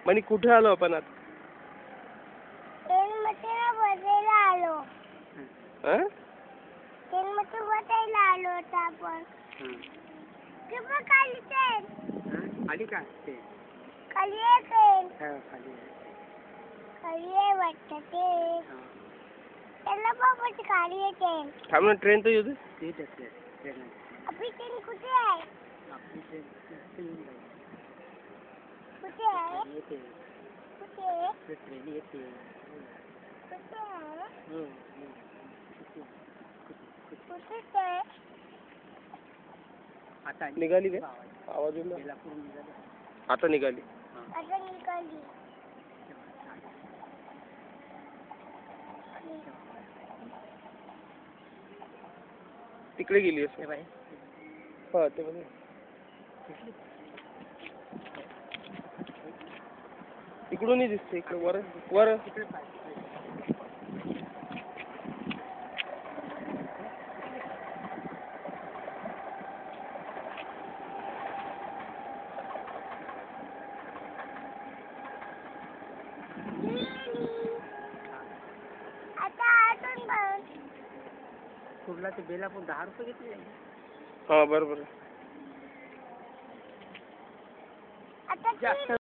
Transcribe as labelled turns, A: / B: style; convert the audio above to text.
A: म्हणे कुठे आलो आपण आता?
B: बसायला आलो.
A: हं?
B: बसायला आलो होतो आपण. खाली ट्रेन.
C: आली का ते?
B: खाली आहे ट्रेन.
C: खाली
B: खाली आहे वाटतं ते. त्याला बाबाची खाली आहे ट्रेन.
A: थांब ना, ट्रेन तर येऊ दे.
B: आपली ट्रेन कुठे आहे? कुठे आहे? कुठे आहे?
C: ट्रेन येते.
B: कुठे आहे? कुठे आहे?
C: आता
A: निघाली का? आवाज येऊन राहिला. आता निघाली.
B: आता निघाली.
A: तिकडे गेली असं. हा ते बघ. इकडूनही दिसते. इकडे वर वर.
C: कुठला ते बेलापूर 10 रुपये घेतले.
A: हा बरोबर.
B: आता